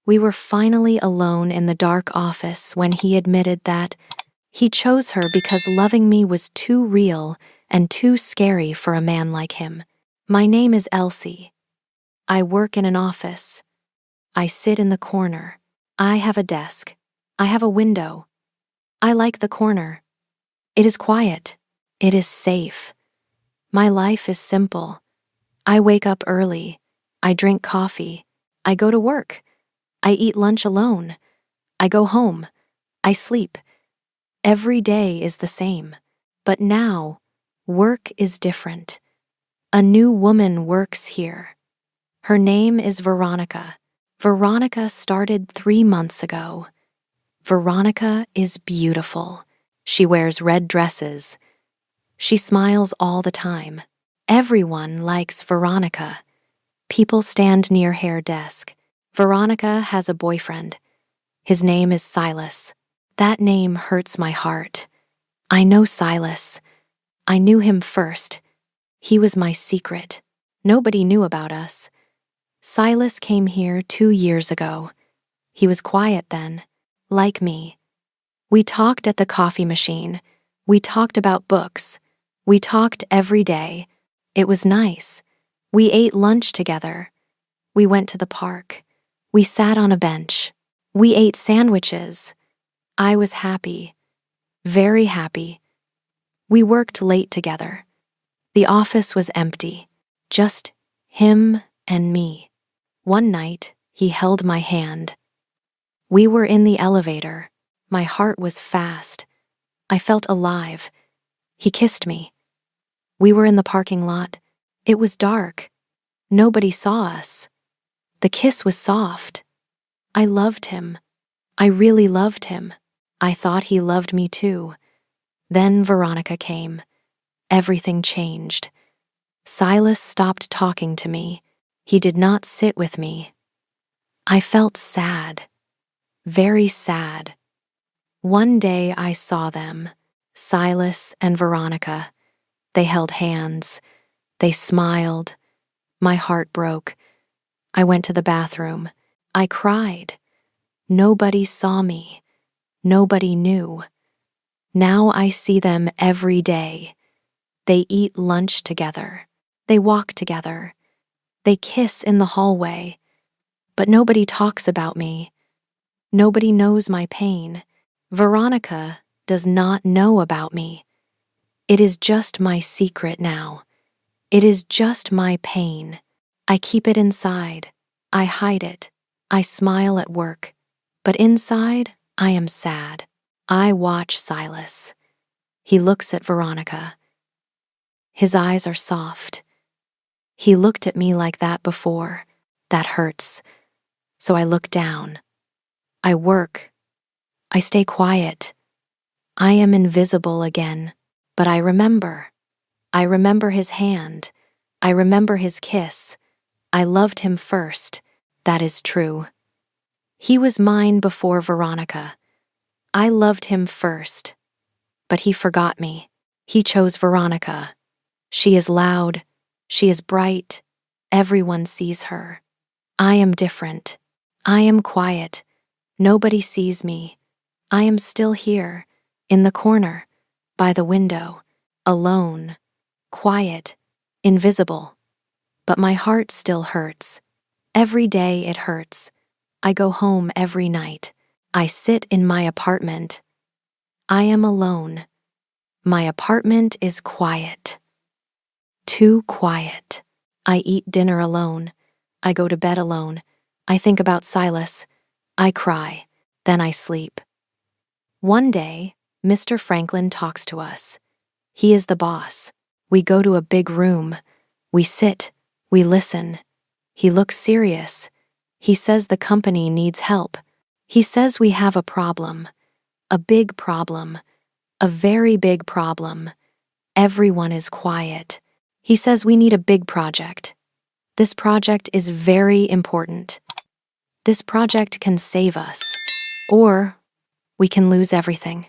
We were finally alone in the dark office when he admitted that he chose her because loving me was too real and too scary for a man like him. My name is Elsie. I work in an office. I sit in the corner. I have a desk. I have a window. I like the corner. It is quiet. It is safe. My life is simple. I wake up early. I drink coffee. I go to work. I eat lunch alone. I go home. I sleep. Every day is the same. But now, work is different. A new woman works here. Her name is Veronica. Veronica started 3 months ago. Veronica is beautiful. She wears red dresses. She smiles all the time. Everyone likes Veronica. People stand near her desk. Veronica has a boyfriend. His name is Silas. That name hurts my heart. I know Silas. I knew him first. He was my secret. Nobody knew about us. Silas came here 2 years ago. He was quiet then, like me. We talked at the coffee machine. We talked about books. We talked every day. It was nice. We ate lunch together. We went to the park. We sat on a bench. We ate sandwiches. I was happy. Very happy. We worked late together. The office was empty. Just him and me. One night, he held my hand. We were in the elevator. My heart was fast. I felt alive. He kissed me. We were in the parking lot. It was dark. Nobody saw us. The kiss was soft. I loved him. I really loved him. I thought he loved me too. Then Veronica came. Everything changed. Silas stopped talking to me. He did not sit with me. I felt sad. Very sad. One day I saw them, Silas and Veronica. They held hands. They smiled. My heart broke. I went to the bathroom. I cried. Nobody saw me. Nobody knew. Now I see them every day. They eat lunch together. They walk together. They kiss in the hallway. But nobody talks about me. Nobody knows my pain. Veronica does not know about me. It is just my secret now. It is just my pain. I keep it inside. I hide it. I smile at work. But inside, I am sad. I watch Silas. He looks at Veronica. His eyes are soft. He looked at me like that before. That hurts. So I look down. I work. I stay quiet. I am invisible again. But I remember. I remember his hand. I remember his kiss. I loved him first. That is true. He was mine before Veronica. I loved him first. But he forgot me. He chose Veronica. She is loud. She is bright. Everyone sees her. I am different. I am quiet. Nobody sees me. I am still here, in the corner, by the window, alone, quiet, invisible. But my heart still hurts. Every day it hurts. I go home every night. I sit in my apartment. I am alone. My apartment is quiet. Too quiet. I eat dinner alone. I go to bed alone. I think about Silas. I cry. Then I sleep. One day, Mr. Franklin talks to us. He is the boss. We go to a big room. We sit. We listen. He looks serious. He says the company needs help. He says we have a problem. A big problem. A very big problem. Everyone is quiet. He says we need a big project. This project is very important. This project can save us. Or we can lose everything.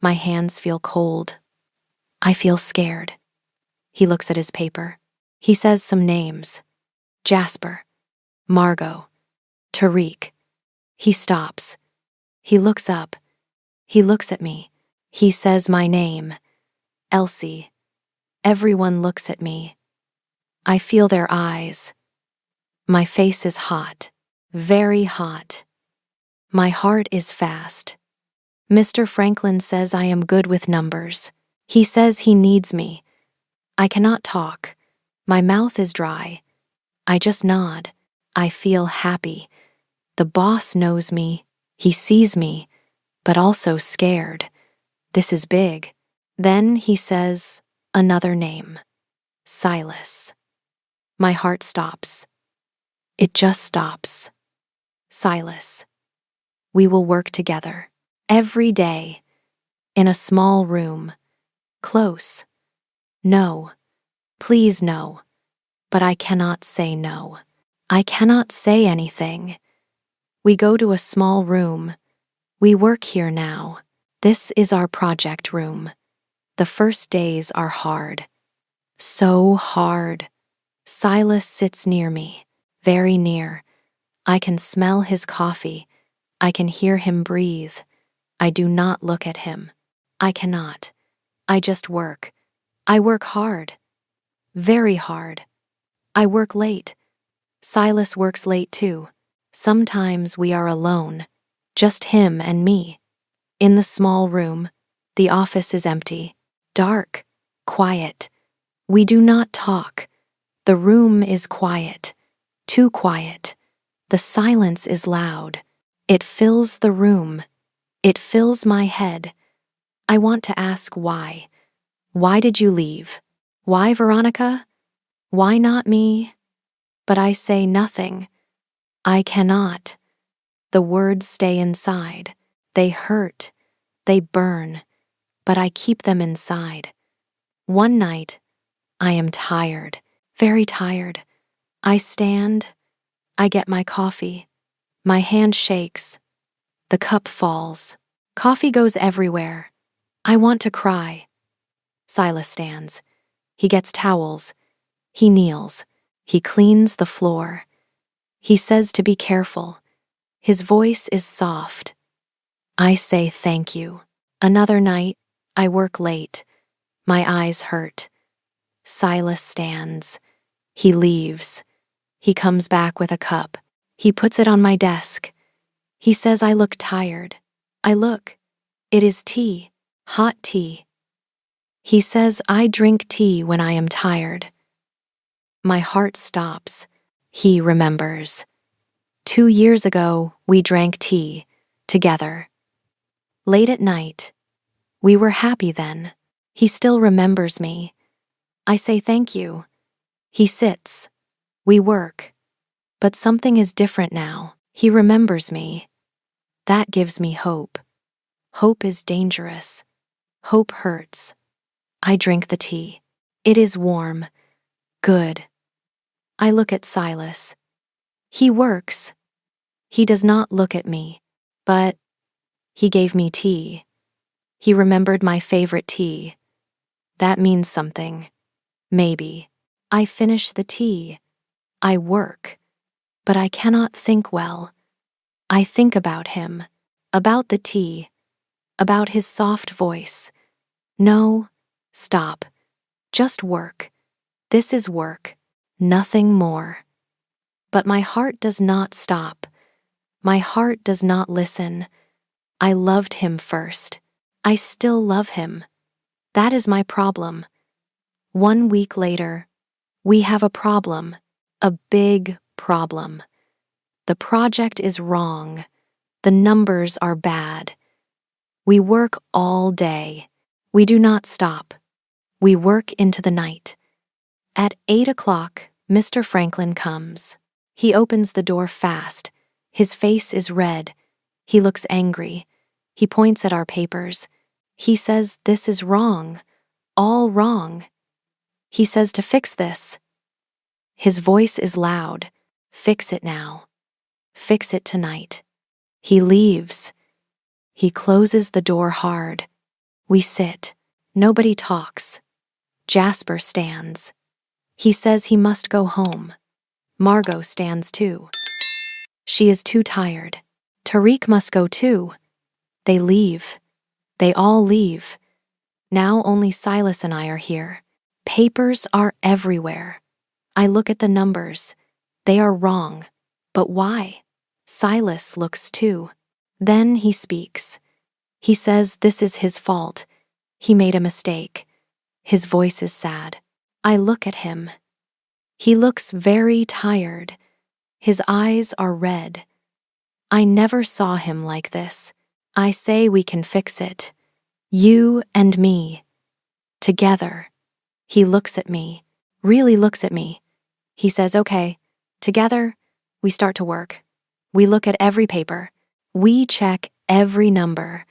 My hands feel cold. I feel scared. He looks at his paper. He says some names. Jasper, Margot, Tariq. He stops. He looks up. He looks at me. He says my name. Elsie. Everyone looks at me. I feel their eyes. My face is hot. Very hot. My heart is fast. Mr. Franklin says I am good with numbers. He says he needs me. I cannot talk. My mouth is dry. I just nod. I feel happy. The boss knows me. He sees me, but also scared. This is big. Then he says another name. Silas. My heart stops. It just stops. Silas. We will work together. Every day. In a small room. Close. No. Please no. But I cannot say no. I cannot say anything. We go to a small room. We work here now. This is our project room. The first days are hard. So hard. Silas sits near me, very near. I can smell his coffee. I can hear him breathe. I do not look at him. I cannot. I just work. I work hard. Very hard. I work late. Silas works late too. Sometimes we are alone, just him and me. In the small room, the office is empty, dark, quiet. We do not talk. The room is quiet, too quiet. The silence is loud. It fills the room. It fills my head. I want to ask why. Why did you leave? Why, Veronica? Why not me? But I say nothing. I cannot. The words stay inside. They hurt. They burn. But I keep them inside. One night, I am tired, very tired. I stand. I get my coffee. My hand shakes. The cup falls. Coffee goes everywhere. I want to cry. Silas stands. He gets towels. He kneels. He cleans the floor. He says to be careful. His voice is soft. I say thank you. Another night, I work late. My eyes hurt. Silas stands. He leaves. He comes back with a cup. He puts it on my desk. He says I look tired. I look. It is tea. Hot tea. He says I drink tea when I am tired. My heart stops. He remembers. 2 years ago, we drank tea, together. Late at night. We were happy then. He still remembers me. I say thank you. He sits. We work. But something is different now. He remembers me. That gives me hope. Hope is dangerous. Hope hurts. I drink the tea. It is warm. Good. I look at Silas. He works. He does not look at me, but he gave me tea. He remembered my favorite tea. That means something. Maybe. I finish the tea. I work. But I cannot think well. I think about him, about the tea, about his soft voice. No, stop. Just work. This is work. Nothing more. But my heart does not stop. My heart does not listen. I loved him first. I still love him. That is my problem. 1 week later, we have a problem. A big problem. The project is wrong. The numbers are bad. We work all day. We do not stop. We work into the night. At 8 o'clock, Mr. Franklin comes. He opens the door fast. His face is red. He looks angry. He points at our papers. He says this is wrong. All wrong. He says to fix this. His voice is loud. Fix it now. Fix it tonight. He leaves. He closes the door hard. We sit. Nobody talks. Jasper stands. He says he must go home. Margot stands too. She is too tired. Tariq must go too. They leave. They all leave. Now only Silas and I are here. Papers are everywhere. I look at the numbers. They are wrong. But why? Silas looks too. Then he speaks. He says this is his fault. He made a mistake. His voice is sad. I look at him. He looks very tired. His eyes are red. I never saw him like this. I say we can fix it. You and me. Together. He looks at me. Really looks at me. He says, okay. Together, we start to work. We look at every paper. We check every number.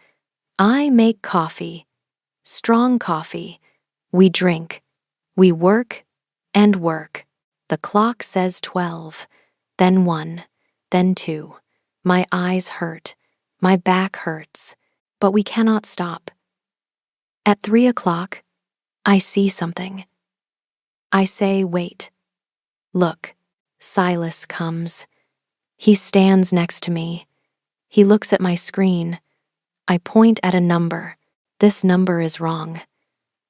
I make coffee. Strong coffee. We drink. We work and work. The clock says 12, then 1, then 2. My eyes hurt. My back hurts. But we cannot stop. At 3 o'clock, I see something. I say, wait. Look, Silas comes. He stands next to me. He looks at my screen. I point at a number. This number is wrong.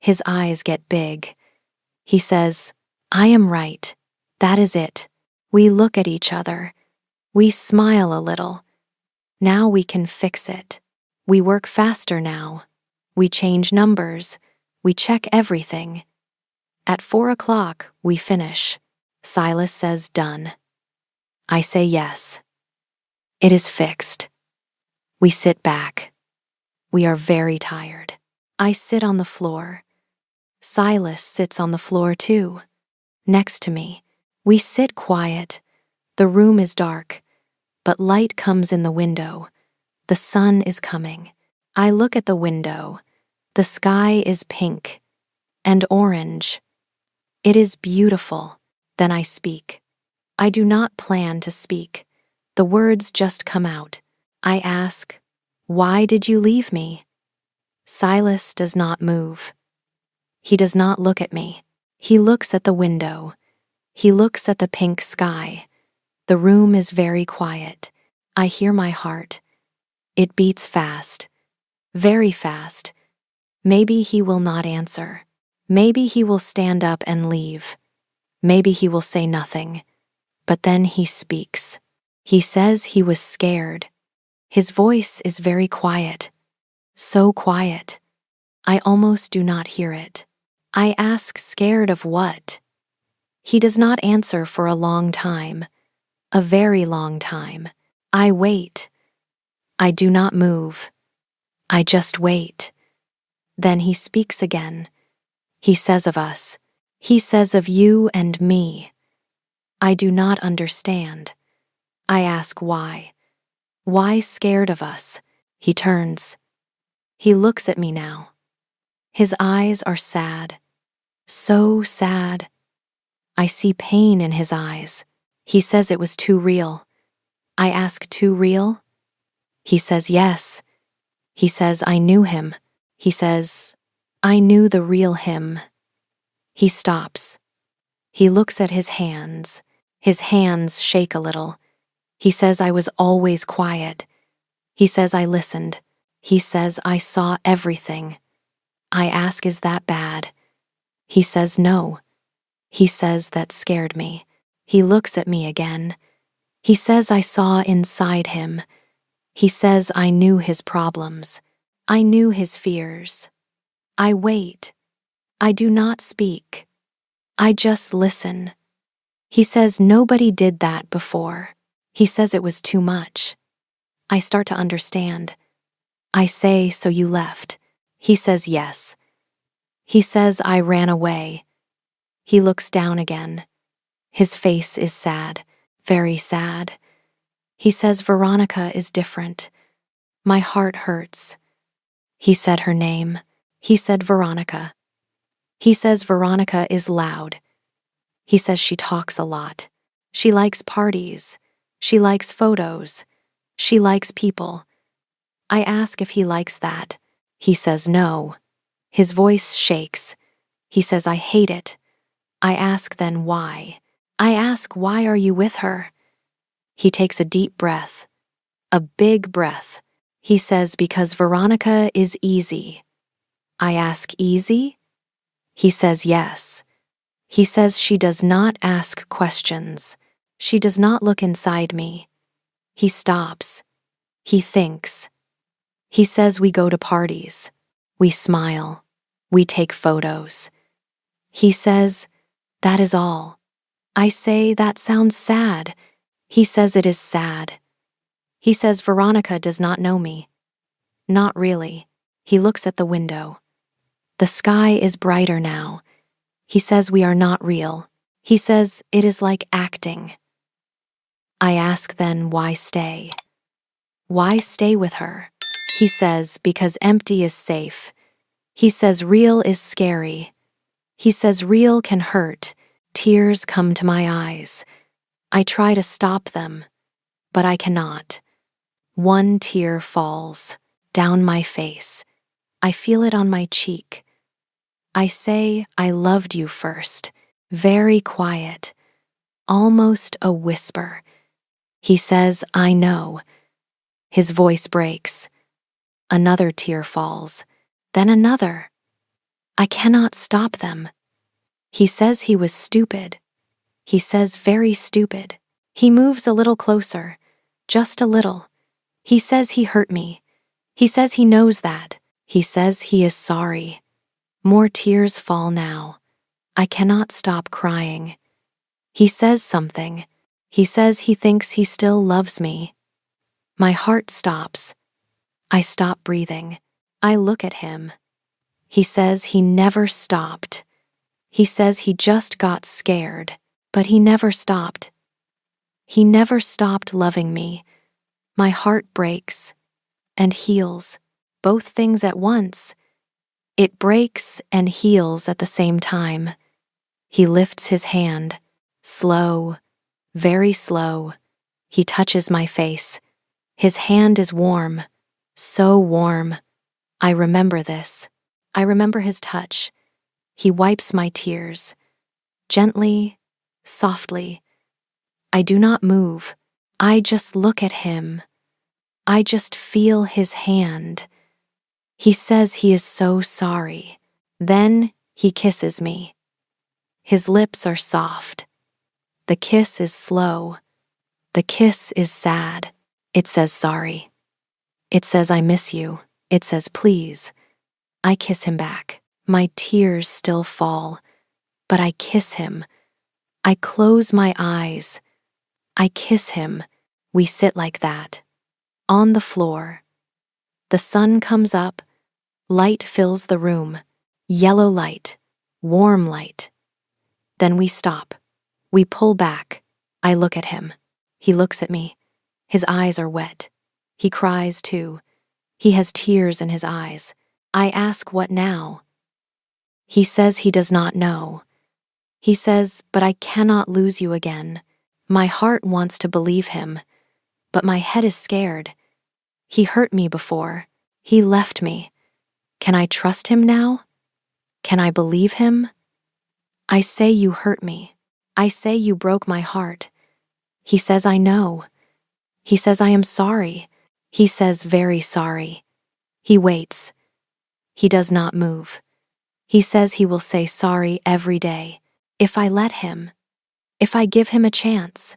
His eyes get big. He says, I am right. That is it. We look at each other. We smile a little. Now we can fix it. We work faster now. We change numbers. We check everything. At 4 o'clock, we finish. Silas says done. I say yes. It is fixed. We sit back. We are very tired. I sit on the floor. Silas sits on the floor too. Next to me. We sit quiet. The room is dark, but light comes in the window. The sun is coming. I look at the window. The sky is pink and orange. It is beautiful. Then I speak. I do not plan to speak. The words just come out. I ask, why did you leave me? Silas does not move. He does not look at me. He looks at the window. He looks at the pink sky. The room is very quiet. I hear my heart. It beats fast. Very fast. Maybe he will not answer. Maybe he will stand up and leave. Maybe he will say nothing. But then he speaks. He says he was scared. His voice is very quiet. So quiet. I almost do not hear it. I ask, scared of what? He does not answer for a long time. A very long time. I wait. I do not move. I just wait. Then he speaks again. He says of us. He says of you and me. I do not understand. I ask why. Why scared of us? He turns. He looks at me now. His eyes are sad. So sad. I see pain in his eyes. He says it was too real. I ask, too real? He says yes. He says I knew him. He says, I knew the real him. He stops. He looks at his hands. His hands shake a little. He says I was always quiet. He says I listened. He says I saw everything. I ask, is that bad? He says no. He says that scared me. He looks at me again. He says I saw inside him. He says I knew his problems. I knew his fears. I wait. I do not speak. I just listen. He says nobody did that before. He says it was too much. I start to understand. I say, so you left. He says yes. He says I ran away. He looks down again. His face is sad, very sad. He says Veronica is different. My heart hurts. He said her name. He said Veronica. He says Veronica is loud. He says she talks a lot. She likes parties. She likes photos. She likes people. I ask if he likes that. He says no. His voice shakes. He says I hate it. I ask then why. I ask why are you with her? He takes a deep breath. A big breath. He says, because Veronica is easy. I ask, easy? He says, yes. He says she does not ask questions. She does not look inside me. He stops. He thinks. He says we go to parties. We smile. We take photos. He says, that is all. I say, that sounds sad. He says it is sad. He says Veronica does not know me. Not really. He looks at the window. The sky is brighter now. He says we are not real. He says it is like acting. I ask then, why stay? Why stay with her? He says, because empty is safe. He says real is scary. He says real can hurt. Tears come to my eyes. I try to stop them, but I cannot. One tear falls down my face. I feel it on my cheek. I say, I loved you first, very quiet, almost a whisper. He says, I know. His voice breaks. Another tear falls, then another. I cannot stop them. He says he was stupid. He says very stupid. He moves a little closer, just a little. He says he hurt me. He says he knows that. He says he is sorry. More tears fall now. I cannot stop crying. He says something. He says he thinks he still loves me. My heart stops. I stop breathing. I look at him. He says he never stopped. He says he just got scared, but he never stopped. He never stopped loving me. My heart breaks and heals, both things at once. It breaks and heals at the same time. He lifts his hand, slow, very slow. He touches my face. His hand is warm, so warm. I remember this. I remember his touch. He wipes my tears. Gently, softly. I do not move. I just look at him. I just feel his hand. He says he is so sorry. Then he kisses me. His lips are soft. The kiss is slow. The kiss is sad. It says sorry. It says I miss you. It says please. I kiss him back. My tears still fall, but I kiss him. I close my eyes. I kiss him. We sit like that, on the floor. The sun comes up. Light fills the room. Yellow light, warm light. Then we stop. We pull back. I look at him. He looks at me. His eyes are wet. He cries too. He has tears in his eyes. I ask, what now? He says he does not know. He says, but I cannot lose you again. My heart wants to believe him, but my head is scared. He hurt me before. He left me. Can I trust him now? Can I believe him? I say you hurt me. I say you broke my heart. He says I know. He says I am sorry. He says very sorry. He waits. He does not move. He says he will say sorry every day, if I let him, if I give him a chance.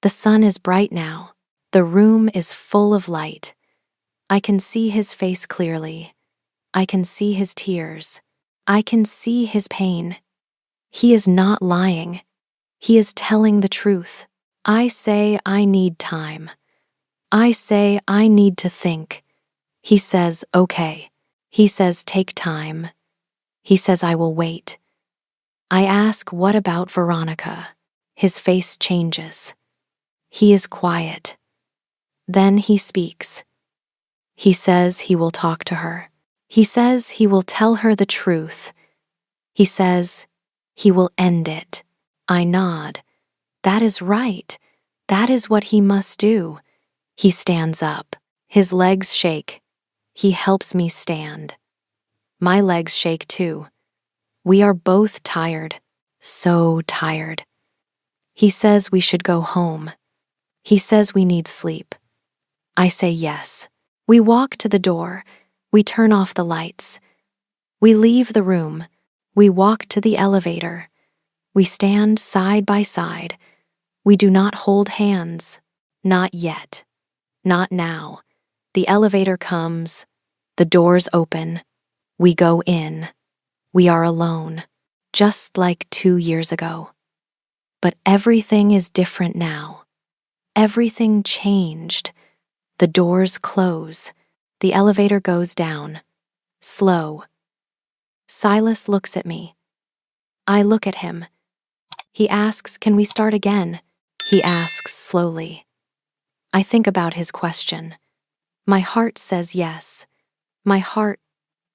The sun is bright now. The room is full of light. I can see his face clearly. I can see his tears. I can see his pain. He is not lying. He is telling the truth. I say I need time. I say I need to think. He says, okay. He says, take time. He says, I will wait. I ask, what about Veronica? His face changes. He is quiet. Then he speaks. He says he will talk to her. He says he will tell her the truth. He says he will end it. I nod. That is right. That is what he must do. He stands up. His legs shake. He helps me stand. My legs shake too. We are both tired, so tired. He says we should go home. He says we need sleep. I say yes. We walk to the door. We turn off the lights. We leave the room. We walk to the elevator. We stand side by side. We do not hold hands. Not yet. Not now. The elevator comes. The doors open. We go in. We are alone, just like 2 years ago. But everything is different now. Everything changed. The doors close. The elevator goes down. Slow. Silas looks at me. I look at him. He asks, "Can we start again?" He asks slowly. I think about his question. My heart says yes. My heart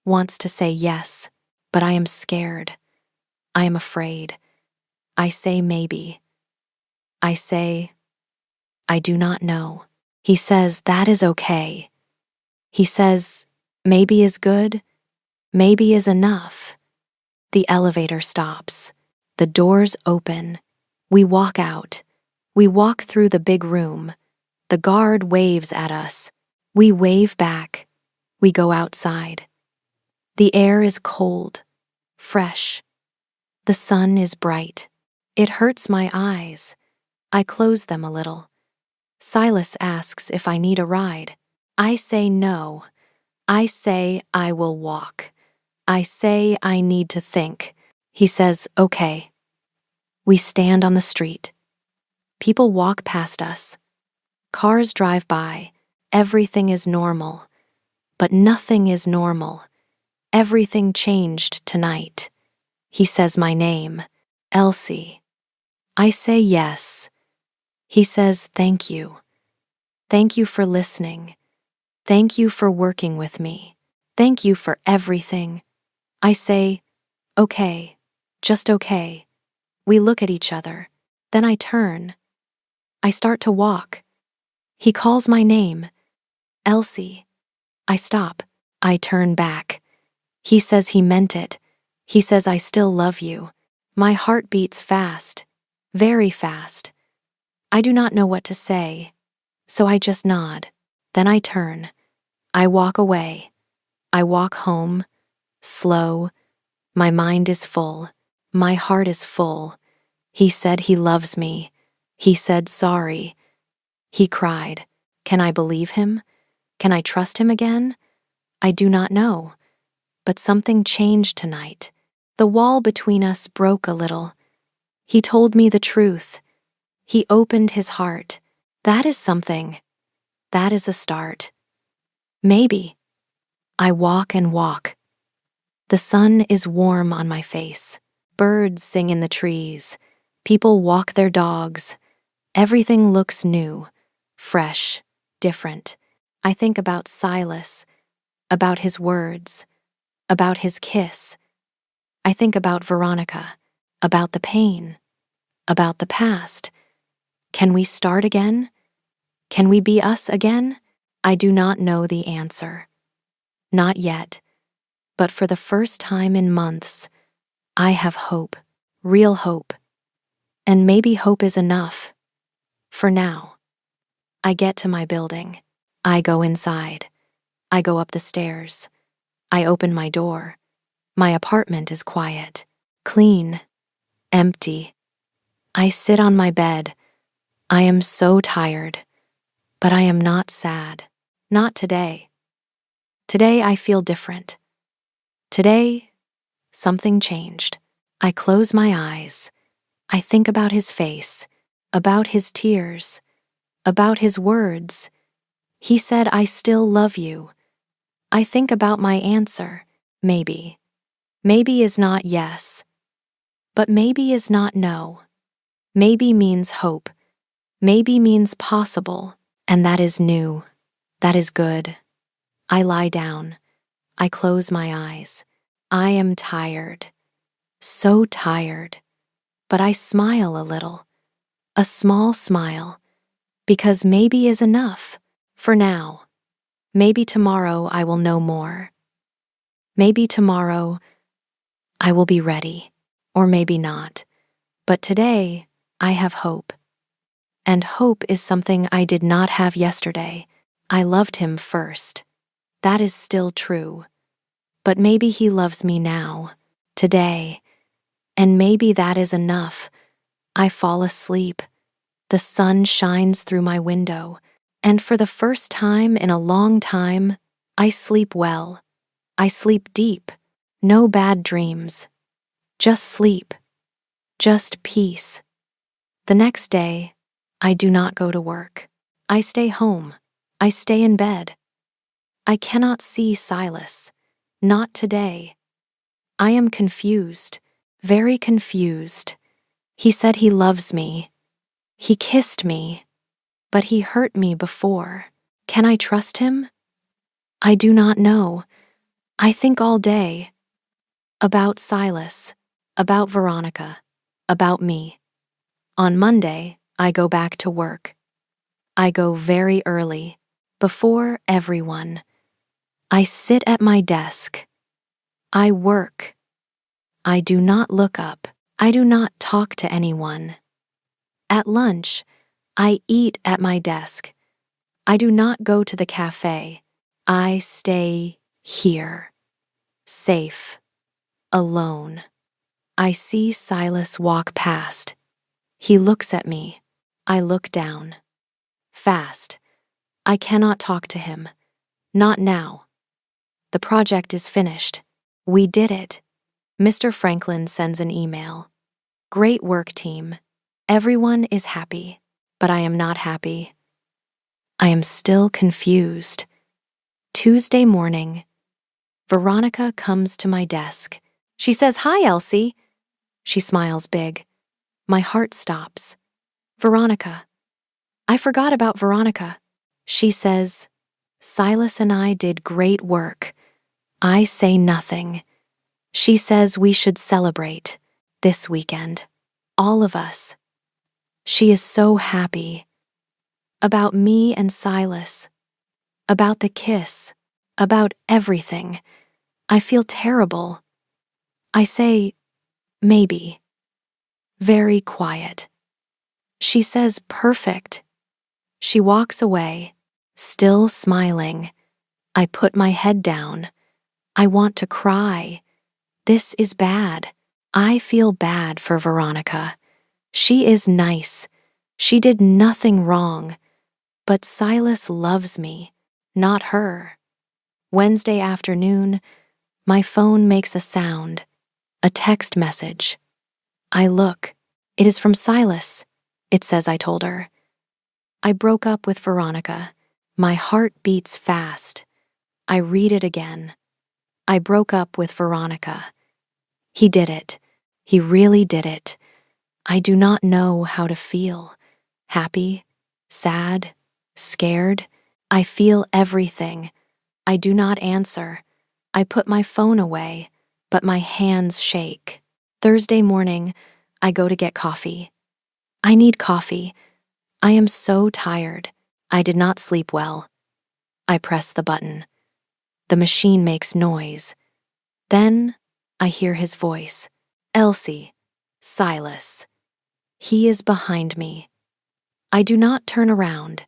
wants to say yes, but I am scared. I am afraid. I say maybe. I say, I do not know. He says that is okay. He says maybe is good, maybe is enough. The elevator stops. The doors open. We walk out. We walk through the big room. The guard waves at us. We wave back. We go outside. The air is cold, fresh. The sun is bright. It hurts my eyes. I close them a little. Silas asks if I need a ride. I say no. I say I will walk. I say I need to think. He says, okay. We stand on the street. People walk past us. Cars drive by. Everything is normal. But nothing is normal. Everything changed tonight. He says my name, Elsie. I say yes. He says thank you. Thank you for listening. Thank you for working with me. Thank you for everything. I say, okay, just okay. We look at each other. Then I turn. I start to walk. He calls my name, Elsie. I stop. I turn back. He says he meant it. He says I still love you. My heart beats fast, very fast. I do not know what to say, so I just nod. Then I turn. I walk away. I walk home, slow. My mind is full. My heart is full. He said he loves me. He said sorry. He cried. Can I believe him? Can I trust him again? I do not know. But something changed tonight. The wall between us broke a little. He told me the truth. He opened his heart. That is something. That is a start. Maybe. I walk and walk. The sun is warm on my face. Birds sing in the trees. People walk their dogs. Everything looks new, fresh, different. I think about Silas, about his words, about his kiss. I think about Veronica, about the pain, about the past. Can we start again? Can we be us again? I do not know the answer. Not yet. But for the first time in months, I have hope, real hope. And maybe hope is enough. For now. I get to my building. I go inside. I go up the stairs. I open my door. My apartment is quiet, clean, empty. I sit on my bed. I am so tired. But I am not sad. Not today. Today I feel different. Today, something changed. I close my eyes. I think about his face, about his tears, about his words. He said, I still love you. I think about my answer. Maybe. Maybe is not yes. But maybe is not no. Maybe means hope. Maybe means possible. And that is new. That is good. I lie down. I close my eyes. I am tired. So tired. But I smile a little. A small smile. Because maybe is enough. For now. Maybe tomorrow I will know more. Maybe tomorrow I will be ready. Or maybe not. But today I have hope. And hope is something I did not have yesterday. I loved him first. That is still true. But maybe he loves me now, today. And maybe that is enough. I fall asleep. The sun shines through my window. And for the first time in a long time, I sleep well. I sleep deep. No bad dreams. Just sleep. Just peace. The next day, I do not go to work. I stay home. I stay in bed. I cannot see Silas. Not today. I am confused. Very confused. He said he loves me. He kissed me. But he hurt me before. Can I trust him? I do not know. I think all day. About Silas. About Veronica. About me. On Monday, I go back to work. I go very early, before everyone. I sit at my desk. I work. I do not look up. I do not talk to anyone. At lunch, I eat at my desk. I do not go to the cafe. I stay here. Safe. Alone. I see Silas walk past. He looks at me. I look down. Fast. I cannot talk to him. Not now. The project is finished. We did it. Mr. Franklin sends an email. Great work, team. Everyone is happy, but I am not happy. I am still confused. Tuesday morning, Veronica comes to my desk. She says, "Hi, Elsie." She smiles big. My heart stops. Veronica. I forgot about Veronica. She says, "Silas and I did great work." I say nothing. She says we should celebrate this weekend. All of us. She is so happy. About me and Silas. About the kiss. About everything. I feel terrible. I say, maybe. Very quiet. She says, perfect. She walks away, still smiling. I put my head down. I want to cry. This is bad. I feel bad for Veronica. She is nice. She did nothing wrong. But Silas loves me, not her. Wednesday afternoon, my phone makes a sound, a text message. I look. It is from Silas. It says I told her. I broke up with Veronica. My heart beats fast. I read it again. I broke up with Veronica. He did it. He really did it. I do not know how to feel. Happy, sad, scared. I feel everything. I do not answer. I put my phone away, but my hands shake. Thursday morning, I go to get coffee. I need coffee. I am so tired. I did not sleep well. I press the button. The machine makes noise. Then I hear his voice. Elsie, Silas. He is behind me. I do not turn around.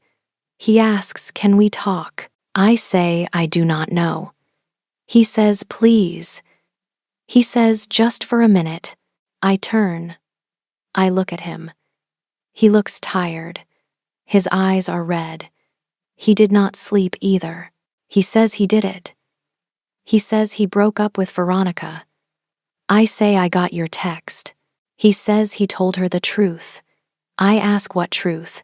He asks, can we talk? I say, I do not know. He says, please. He says, just for a minute. I turn. I look at him. He looks tired. His eyes are red. He did not sleep either. He says he did it. He says he broke up with Veronica. I say I got your text. He says he told her the truth. I ask what truth.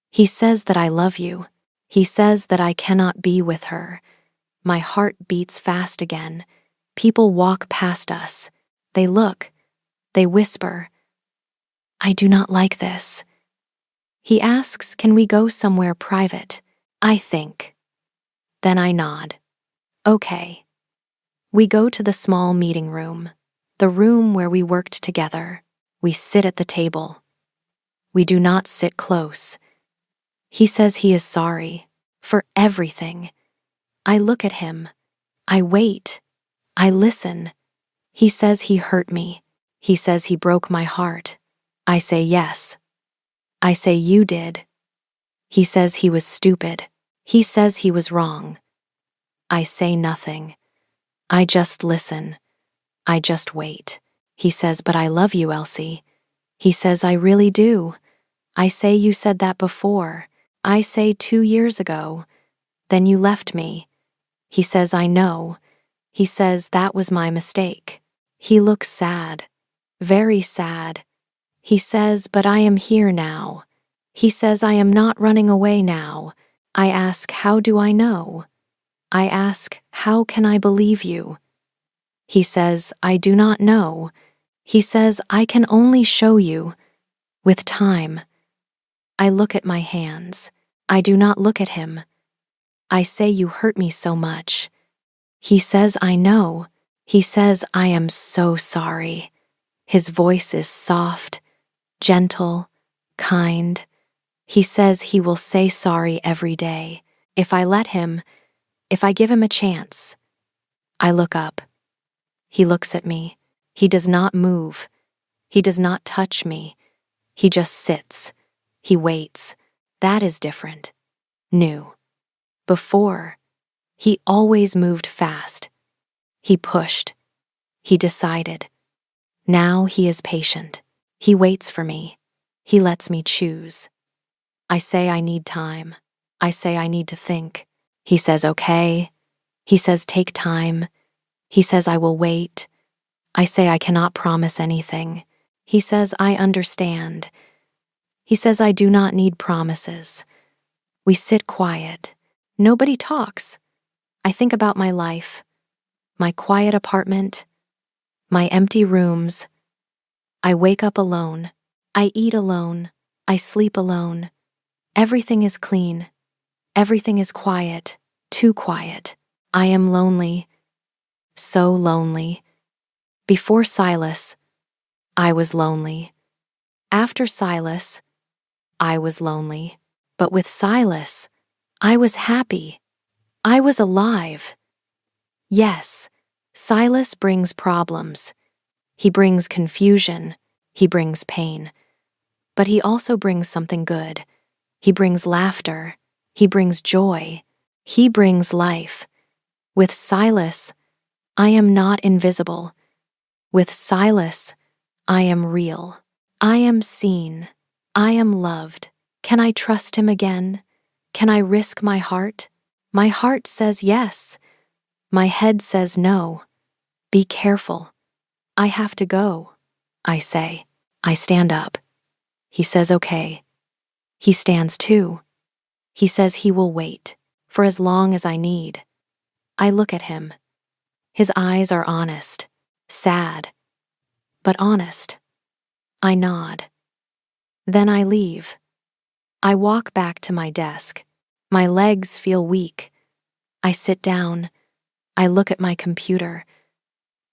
He says that I love you. He says that I cannot be with her. My heart beats fast again. People walk past us. They look. They whisper. I do not like this. He asks, can we go somewhere private? I think. Then I nod. Okay. We go to the small meeting room, the room where we worked together. We sit at the table. We do not sit close. He says he is sorry for everything. I look at him. I wait. I listen. He says he hurt me. He says he broke my heart. I say yes. I say you did. He says he was stupid. He says he was wrong. I say nothing. I just listen. I just wait. He says, but I love you, Elsie. He says, I really do. I say, you said that before. I say 2 years ago. Then you left me. He says, I know. He says, that was my mistake. He looks sad. Very sad. He says, but I am here now. He says, I am not running away now. I ask, how do I know? I ask, how can I believe you? He says, I do not know. He says, I can only show you with time. I look at my hands. I do not look at him. I say, you hurt me so much. He says, I know. He says, I am so sorry. His voice is soft, gentle, kind. He says he will say sorry every day. If I let him, if I give him a chance. I look up. He looks at me. He does not move. He does not touch me. He just sits. He waits. That is different. New. Before, he always moved fast. He pushed. He decided. Now he is patient. He waits for me. He lets me choose. I say I need time. I say I need to think. He says, okay. He says, take time. He says, I will wait. I say I cannot promise anything. He says, I understand. He says, I do not need promises. We sit quiet. Nobody talks. I think about my life, my quiet apartment, my empty rooms. I wake up alone. I eat alone. I sleep alone. Everything is clean. Everything is quiet. Too quiet. I am lonely. So lonely. Before Silas, I was lonely. After Silas, I was lonely. But with Silas, I was happy. I was alive. Yes, Silas brings problems. He brings confusion. He brings pain. But he also brings something good. He brings laughter. He brings joy. He brings life. With Silas, I am not invisible. With Silas, I am real. I am seen. I am loved. Can I trust him again? Can I risk my heart? My heart says yes. My head says no. Be careful. I have to go. I say. I stand up. He says okay. He stands too. He says he will wait for as long as I need. I look at him. His eyes are honest, sad, but honest. I nod. Then I leave. I walk back to my desk. My legs feel weak. I sit down. I look at my computer,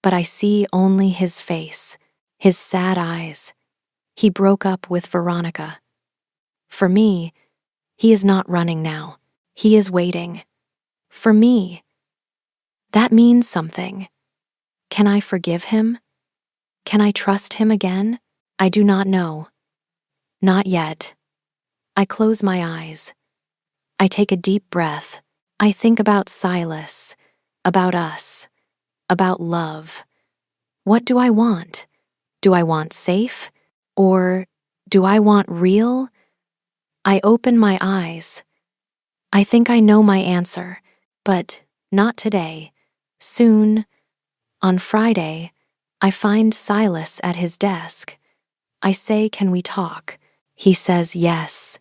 but I see only his face, his sad eyes. He broke up with Veronica. For me, he is not running now. He is waiting. For me. That means something. Can I forgive him? Can I trust him again? I do not know. Not yet. I close my eyes. I take a deep breath. I think about Silas, about us, about love. What do I want? Do I want safe? Or do I want real? I open my eyes. I think I know my answer, but not today. Soon, on Friday, I find Silas at his desk. I say, can we talk? He says yes.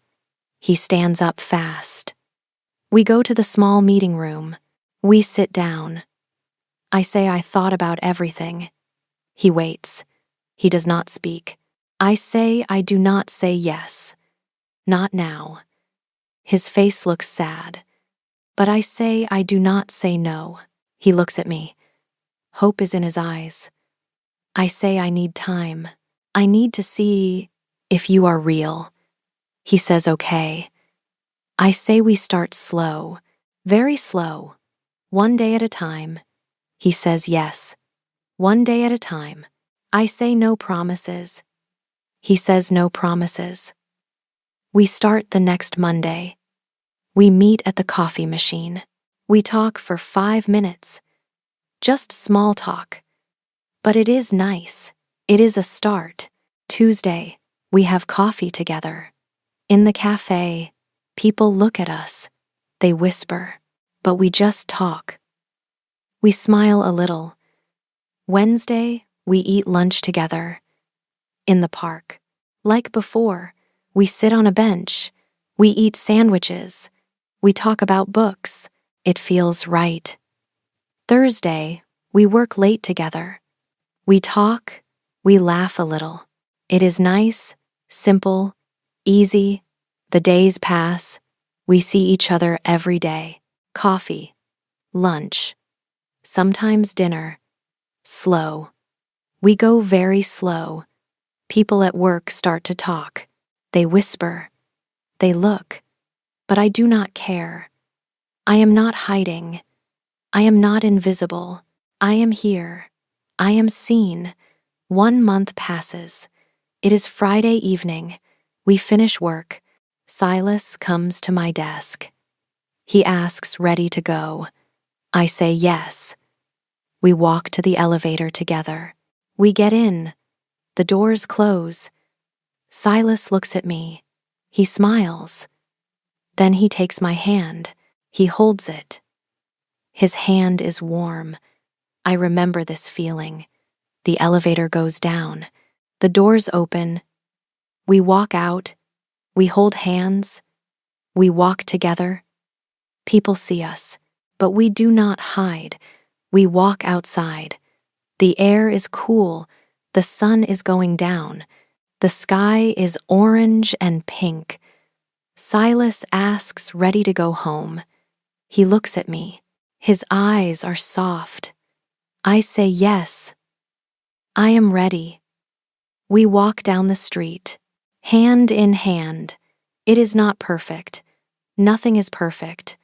He stands up fast. We go to the small meeting room. We sit down. I say I thought about everything. He waits. He does not speak. I say I do not say yes. Not now. His face looks sad. But I say I do not say no. He looks at me. Hope is in his eyes. I say I need time. I need to see if you are real. He says okay. I say we start slow, very slow. One day at a time. He says yes. One day at a time. I say no promises. He says no promises. We start the next Monday. We meet at the coffee machine. We talk for 5 minutes. Just small talk. But it is nice. It is a start. Tuesday, we have coffee together. In the cafe, people look at us. They whisper, but we just talk. We smile a little. Wednesday, we eat lunch together. In the park. Like before, we sit on a bench. We eat sandwiches. We talk about books. It feels right. Thursday, we work late together. We talk, we laugh a little. It is nice, simple, easy. The days pass. We see each other every day. Coffee, lunch, sometimes dinner. Slow. We go very slow. People at work start to talk. They whisper. They look. But I do not care. I am not hiding. I am not invisible. I am here. I am seen. 1 month passes. It is Friday evening. We finish work. Silas comes to my desk. He asks, ready to go. I say yes. We walk to the elevator together. We get in. The doors close. Silas looks at me. He smiles. Then he takes my hand. He holds it. His hand is warm. I remember this feeling. The elevator goes down. The doors open. We walk out. We hold hands. We walk together. People see us, but we do not hide. We walk outside. The air is cool. The sun is going down. The sky is orange and pink. Silas asks, ready to go home. He looks at me. His eyes are soft. I say yes. I am ready. We walk down the street, hand in hand. It is not perfect. Nothing is perfect.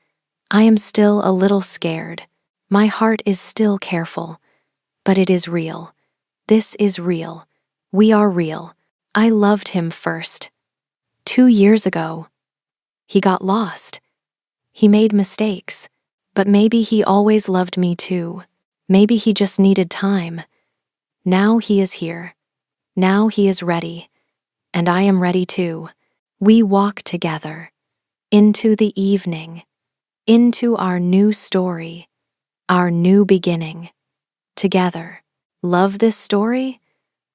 I am still a little scared. My heart is still careful. But it is real. This is real. We are real. I loved him first. 2 years ago. He got lost. He made mistakes. But maybe he always loved me too. Maybe he just needed time. Now he is here. Now he is ready. And I am ready too. We walk together. Into the evening. Into our new story. Our new beginning. Together. Love this story?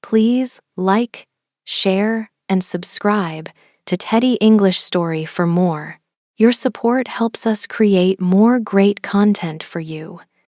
Please like, share, and subscribe to Teddy English Story for more. Your support helps us create more great content for you.